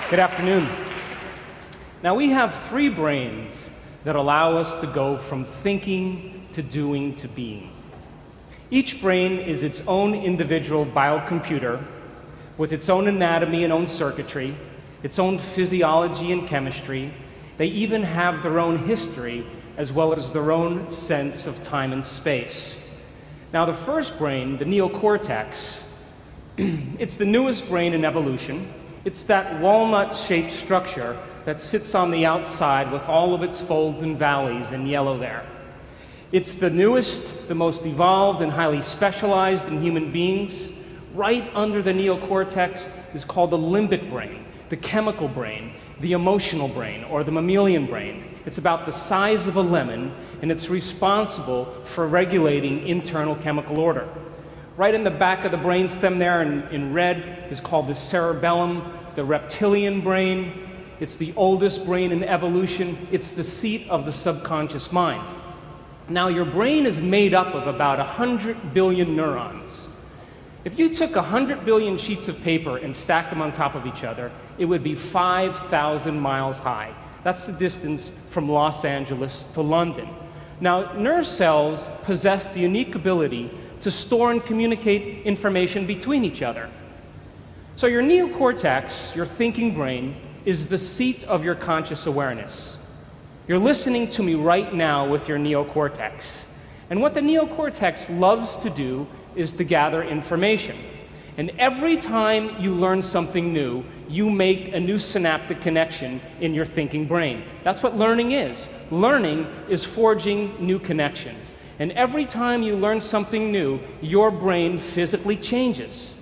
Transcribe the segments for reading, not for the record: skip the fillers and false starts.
Good afternoon. Now, we have three brains that allow us to go from thinking to doing to being. Each brain is its own individual biocomputer with its own anatomy and own circuitry, its own physiology and chemistry. They even have their own history as well as their own sense of time and space. Now, the first brain, the neocortex, it's the newest brain in evolution. It's that walnut-shaped structure that sits on the outside with all of its folds and valleys in yellow there. It's the newest, the most evolved and highly specialized in human beings. Right under the neocortex is called the limbic brain, the chemical brain, the emotional brain, or the mammalian brain. It's about the size of a lemon, and it's responsible for regulating internal chemical order. Right in the back of the brainstem there in red is called the cerebellum, the reptilian brain. It's the oldest brain in evolution. It's the seat of the subconscious mind. Now, your brain is made up of about 100 billion neurons. If you took 100 billion sheets of paper and stacked them on top of each other, it would be 5,000 miles high. That's the distance from Los Angeles to London. Now, nerve cells possess the unique ability to store and communicate information between each other. So your neocortex, your thinking brain, is the seat of your conscious awareness. You're listening to me right now with your neocortex. And what the neocortex loves to do is to gather information. And every time you learn something new, you make a new synaptic connection in your thinking brain. That's what learning is. Learning is forging new connections. And every time you learn something new, your brain physically changes.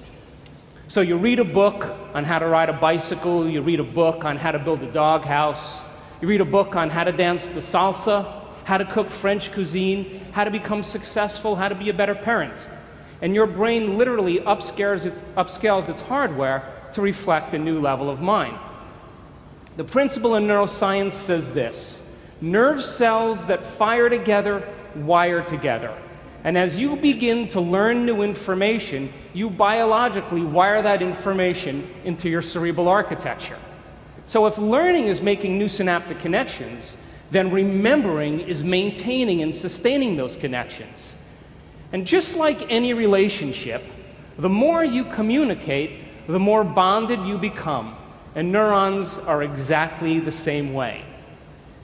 So you read a book on how to ride a bicycle, you read a book on how to build a doghouse, you read a book on how to dance the salsa, how to cook French cuisine, how to become successful, how to be a better parent. And your brain literally upscales its hardware to reflect a new level of mind. The principle in neuroscience says this: nerve cells that fire together wire together. And as you begin to learn new information, you biologically wire that information into your cerebral architecture. So if learning is making new synaptic connections, then remembering is maintaining and sustaining those connections. And just like any relationship, the more you communicate, the more bonded you become. And neurons are exactly the same way.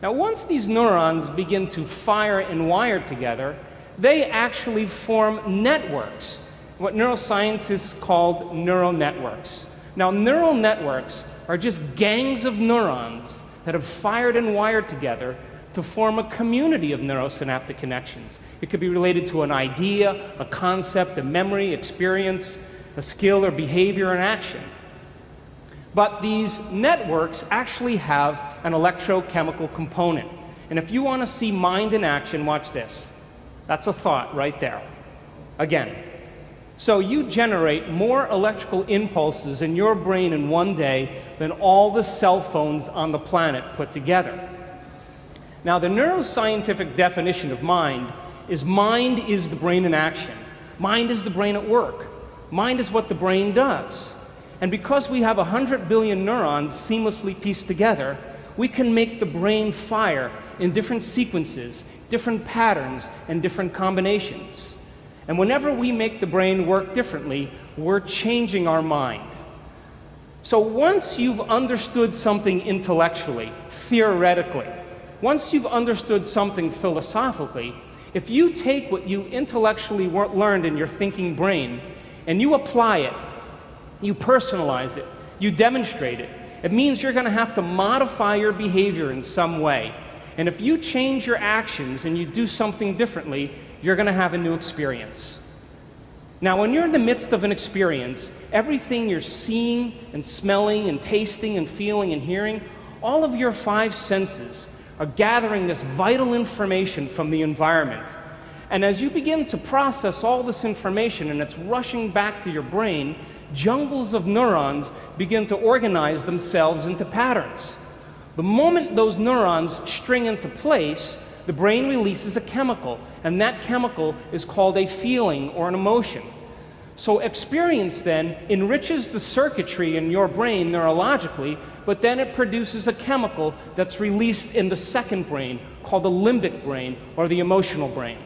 Now, once these neurons begin to fire and wire together, they actually form networks, what neuroscientists call neural networks. Now, neural networks are just gangs of neurons that have fired and wired together to form a community of neurosynaptic connections. It could be related to an idea, a concept, a memory, experience, a skill or behavior and action. But these networks actually have an electrochemical component. And if you want to see mind in action, watch this. That's a thought right there. Again. So you generate more electrical impulses in your brain in one day than all the cell phones on the planet put together. Now, the neuroscientific definition of mind is the brain in action. Mind is the brain at work. Mind is what the brain does. And because we have 100 billion neurons seamlessly pieced together, we can make the brain fire in different sequences, different patterns, and different combinations. And whenever we make the brain work differently, we're changing our mind. So once you've understood something intellectually, theoretically, once you've understood something philosophically, if you take what you intellectually learned in your thinking brain and you apply it, you personalize it, you demonstrate it, it means you're going to have to modify your behavior in some way. And if you change your actions and you do something differently, you're going to have a new experience. Now, when you're in the midst of an experience, everything you're seeing and smelling and tasting and feeling and hearing, all of your five senses are gathering this vital information from the environment. And as you begin to process all this information and it's rushing back to your brain, jungles of neurons begin to organize themselves into patterns. The moment those neurons string into place, the brain releases a chemical, and that chemical is called a feeling or an emotion. So experience then enriches the circuitry in your brain neurologically, but then it produces a chemical that's released in the second brain called the limbic brain, or the emotional brain.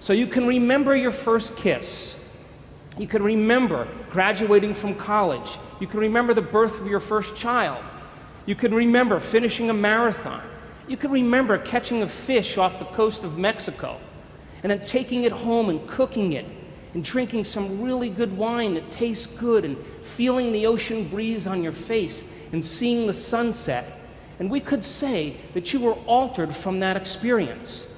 So you can remember your first kiss. You can remember graduating from college. You can remember the birth of your first child. You can remember finishing a marathon. You can remember catching a fish off the coast of Mexico and then taking it home and cooking it and drinking some really good wine that tastes good and feeling the ocean breeze on your face and seeing the sunset. And we could say that you were altered from that experience.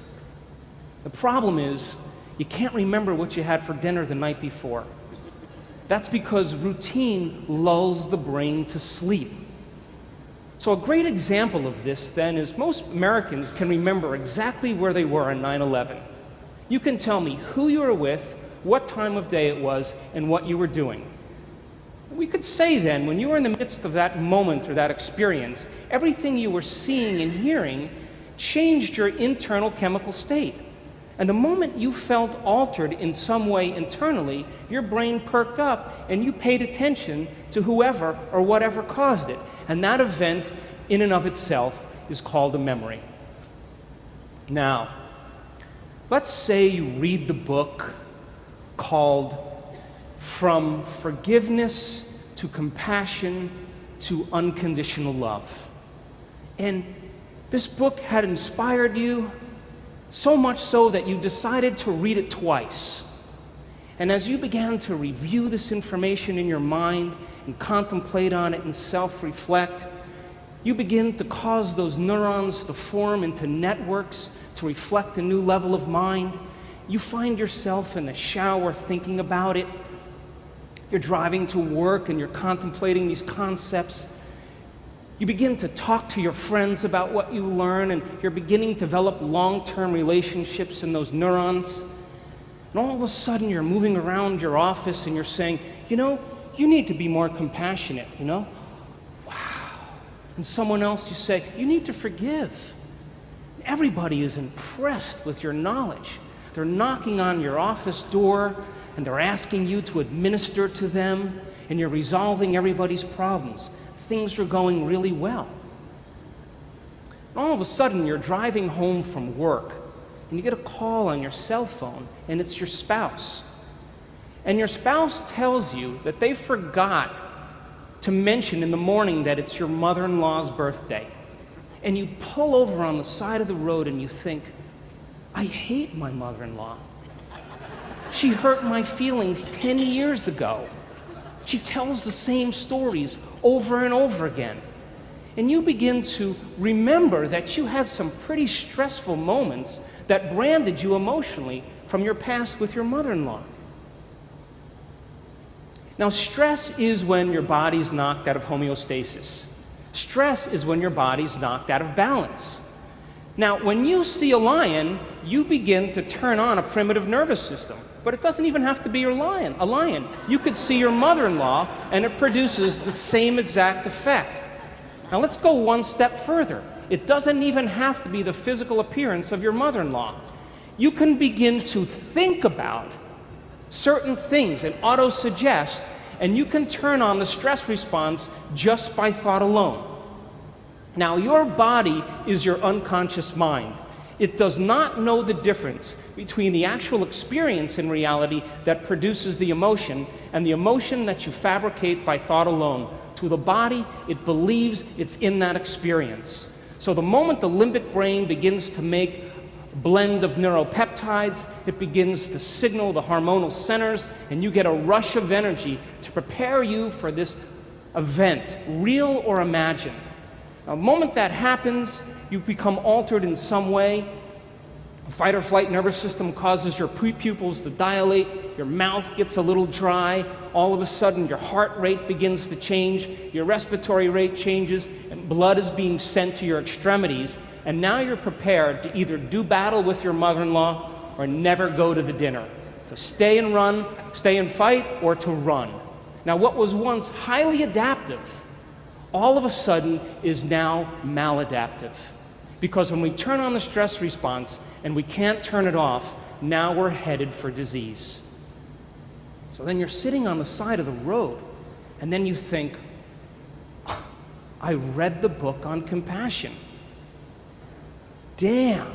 The problem is, you can't remember what you had for dinner the night before. That's because routine lulls the brain to sleep. So a great example of this then is most Americans can remember exactly where they were on 9/11. You can tell me who you were with, what time of day it was, and what you were doing. We could say then, when you were in the midst of that moment or that experience, everything you were seeing and hearing changed your internal chemical state. And the moment you felt altered in some way internally, your brain perked up and you paid attention to whoever or whatever caused it. And that event, in and of itself, is called a memory. Now, let's say you read the book called From Forgiveness to Compassion to Unconditional Love. And this book had inspired you, so much so that you decided to read it twice. And as you began to review this information in your mind and contemplate on it and self-reflect, you begin to cause those neurons to form into networks to reflect a new level of mind. You find yourself in the shower thinking about it. You're driving to work and you're contemplating these concepts. You begin to talk to your friends about what you learn, and you're beginning to develop long-term relationships in those neurons. And all of a sudden, you're moving around your office and you're saying, you know, you need to be more compassionate, you know? Wow. And someone else, you say, you need to forgive. Everybody is impressed with your knowledge. They're knocking on your office door and they're asking you to administer to them, and you're resolving everybody's problems. Things are going really well. And all of a sudden, you're driving home from work, and you get a call on your cell phone, and it's your spouse. And your spouse tells you that they forgot to mention in the morning that it's your mother-in-law's birthday. And you pull over on the side of the road and you think, I hate my mother-in-law. She hurt my feelings 10 years ago. She tells the same stories over and over again. And you begin to remember that you had some pretty stressful moments that branded you emotionally from your past with your mother-in-law. Now, stress is when your body's knocked out of homeostasis. Stress is when your body's knocked out of balance. Now, when you see a lion, you begin to turn on a primitive nervous system. But it doesn't even have to be a lion. You could see your mother-in-law, and it produces the same exact effect. Now, let's go one step further. It doesn't even have to be the physical appearance of your mother-in-law. You can begin to think about certain things and auto-suggest, and you can turn on the stress response just by thought alone. Now, your body is your unconscious mind. It does not know the difference between the actual experience in reality that produces the emotion and the emotion that you fabricate by thought alone. To the body, it believes it's in that experience. So the moment the limbic brain begins to make a blend of neuropeptides, it begins to signal the hormonal centers, and you get a rush of energy to prepare you for this event, real or imagined. Now, the moment that happens, you become altered in some way. The fight or flight nervous system causes your pupils to dilate, your mouth gets a little dry, all of a sudden your heart rate begins to change, your respiratory rate changes, and blood is being sent to your extremities, and now you're prepared to either do battle with your mother-in-law or never go to the dinner, to stay and run, stay and fight, or to run. Now, what was once highly adaptive, all of a sudden is now maladaptive. Because when we turn on the stress response and we can't turn it off, now we're headed for disease. So then you're sitting on the side of the road, and then you think, I read the book on compassion. Damn.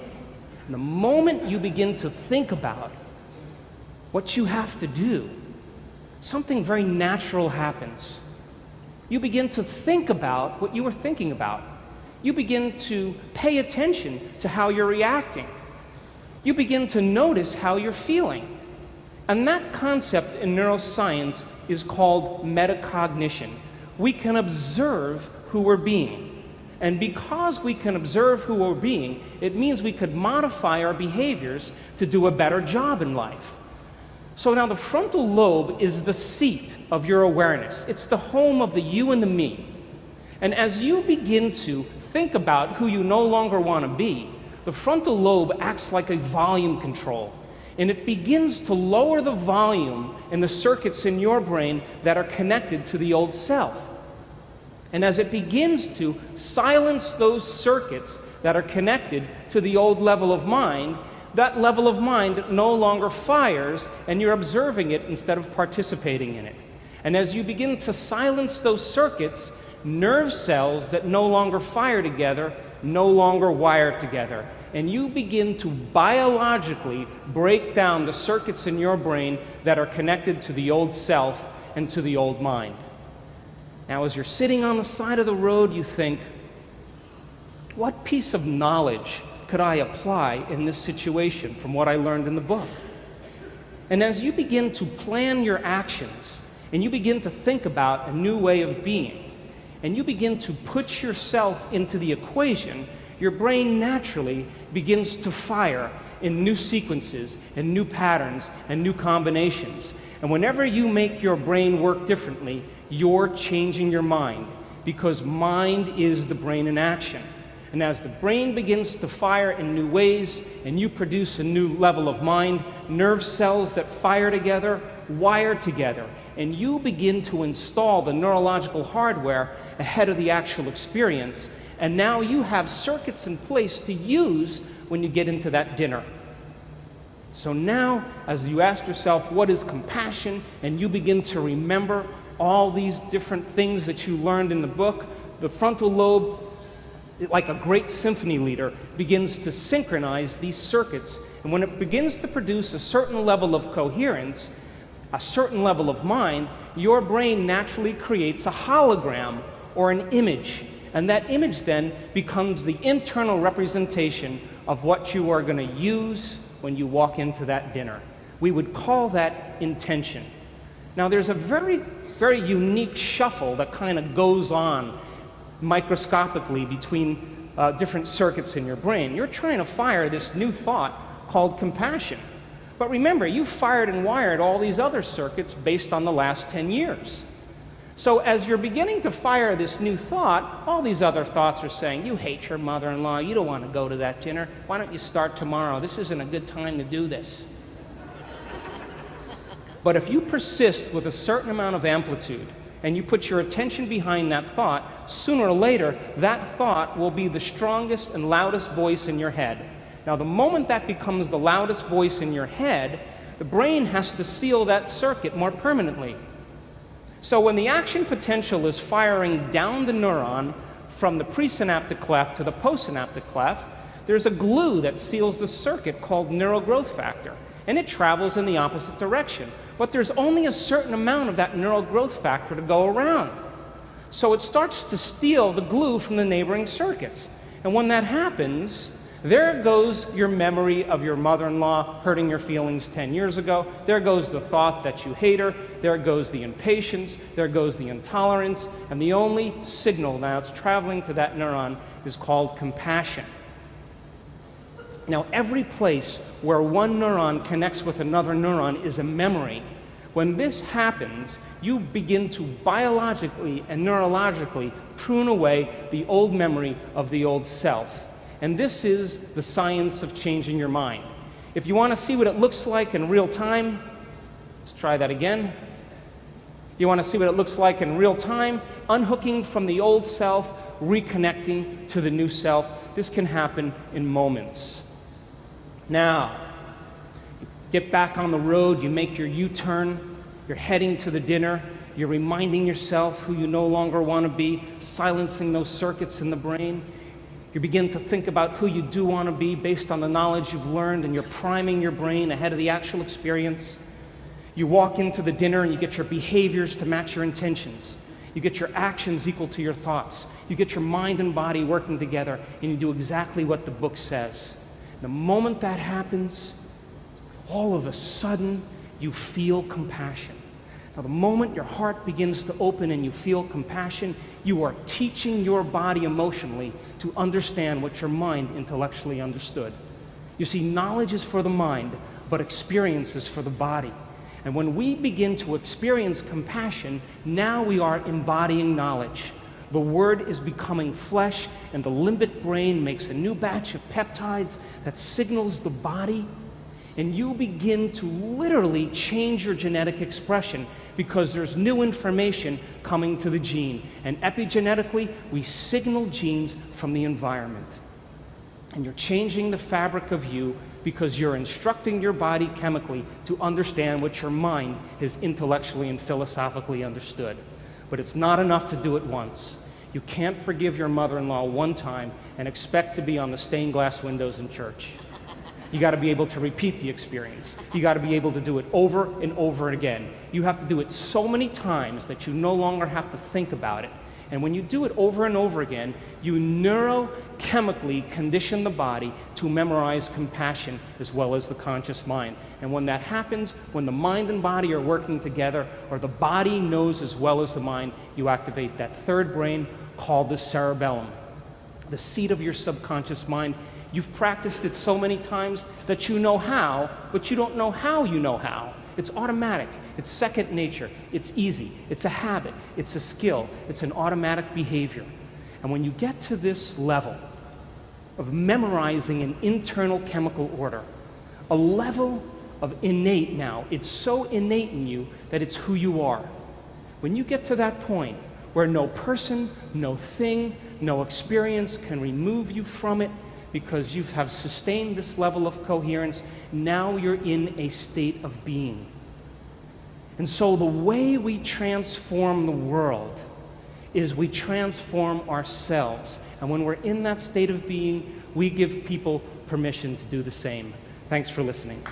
And the moment you begin to think about what you have to do, something very natural happens. You begin to think about what you were thinking about. You begin to pay attention to how you're reacting. You begin to notice how you're feeling. And that concept in neuroscience is called metacognition. We can observe who we're being. And because we can observe who we're being, it means we could modify our behaviors to do a better job in life. So now the frontal lobe is the seat of your awareness. It's the home of the you and the me. And as you begin to think about who you no longer want to be, the frontal lobe acts like a volume control. And it begins to lower the volume in the circuits in your brain that are connected to the old self. And as it begins to silence those circuits that are connected to the old level of mind, that level of mind no longer fires, and you're observing it instead of participating in it. And as you begin to silence those circuits, nerve cells that no longer fire together no longer wire together. And you begin to biologically break down the circuits in your brain that are connected to the old self and to the old mind. Now, as you're sitting on the side of the road, you think, what piece of knowledge could I apply in this situation from what I learned in the book? And as you begin to plan your actions, and you begin to think about a new way of being, and you begin to put yourself into the equation, your brain naturally begins to fire in new sequences and new patterns and new combinations. And whenever you make your brain work differently, you're changing your mind, because mind is the brain in action. And as the brain begins to fire in new ways and you produce a new level of mind, nerve cells that fire together wire together, and you begin to install the neurological hardware ahead of the actual experience. And now you have circuits in place to use when you get into that dinner. So now, as you ask yourself, what is compassion? And you begin to remember all these different things that you learned in the book, the frontal lobe, like a great symphony leader, begins to synchronize these circuits. And when it begins to produce a certain level of coherence, a certain level of mind, your brain naturally creates a hologram or an image. And that image then becomes the internal representation of what you are going to use when you walk into that dinner. We would call that intention. Now, there's a very, very unique shuffle that kind of goes on microscopically between different circuits in your brain. You're trying to fire this new thought called compassion. But remember, you fired and wired all these other circuits based on the last 10 years. So as you're beginning to fire this new thought, all these other thoughts are saying, you hate your mother-in-law, you don't want to go to that dinner, why don't you start tomorrow? This isn't a good time to do this. But if you persist with a certain amount of amplitude, and you put your attention behind that thought, sooner or later, that thought will be the strongest and loudest voice in your head. Now, the moment that becomes the loudest voice in your head, the brain has to seal that circuit more permanently. So when the action potential is firing down the neuron from the presynaptic cleft to the postsynaptic cleft, there's a glue that seals the circuit called neural growth factor, and it travels in the opposite direction. But there's only a certain amount of that neural growth factor to go around. So it starts to steal the glue from the neighboring circuits. And when that happens, there goes your memory of your mother-in-law hurting your feelings 10 years ago. There goes the thought that you hate her. There goes the impatience. There goes the intolerance. And the only signal now that's traveling to that neuron is called compassion. Now, every place where one neuron connects with another neuron is a memory. When this happens, you begin to biologically and neurologically prune away the old memory of the old self. And this is the science of changing your mind. If you want to see what it looks like in real time, let's try that again. You want to see what it looks like in real time, unhooking from the old self, reconnecting to the new self. This can happen in moments. Now, get back on the road, you make your U-turn, You're heading to the dinner. You're reminding yourself who you no longer want to be, silencing those circuits in the brain. You begin to think about who you do want to be based on the knowledge you've learned, and you're priming your brain ahead of the actual experience. You walk into the dinner and you get your behaviors to match your intentions. You get your actions equal to your thoughts. You get your mind and body working together, and you do exactly what the book says. The moment that happens, all of a sudden, you feel compassion. Now, the moment your heart begins to open and you feel compassion, you are teaching your body emotionally to understand what your mind intellectually understood. You see, knowledge is for the mind, but experience is for the body. And when we begin to experience compassion, now we are embodying knowledge. The word is becoming flesh, and the limbic brain makes a new batch of peptides that signals the body, and you begin to literally change your genetic expression because there's new information coming to the gene. And epigenetically, we signal genes from the environment. And you're changing the fabric of you because you're instructing your body chemically to understand what your mind has intellectually and philosophically understood. But it's not enough to do it once. You can't forgive your mother-in-law one time and expect to be on the stained glass windows in church. You got to be able to repeat the experience. You got to be able to do it over and over again. You have to do it so many times that you no longer have to think about it. And when you do it over and over again, you neurochemically condition the body to memorize compassion as well as the conscious mind. And when that happens, when the mind and body are working together, or the body knows as well as the mind, you activate that third brain called the cerebellum, the seat of your subconscious mind. You've practiced it so many times that you know how, but you don't know how you know how. It's automatic. It's second nature. It's easy. It's a habit. It's a skill. It's an automatic behavior. And when you get to this level of memorizing an internal chemical order, a level of innate now, it's so innate in you that it's who you are. When you get to that point where no person, no thing, no experience can remove you from it, because you have sustained this level of coherence, now you're in a state of being. And so the way we transform the world is we transform ourselves. And when we're in that state of being, we give people permission to do the same. Thanks for listening.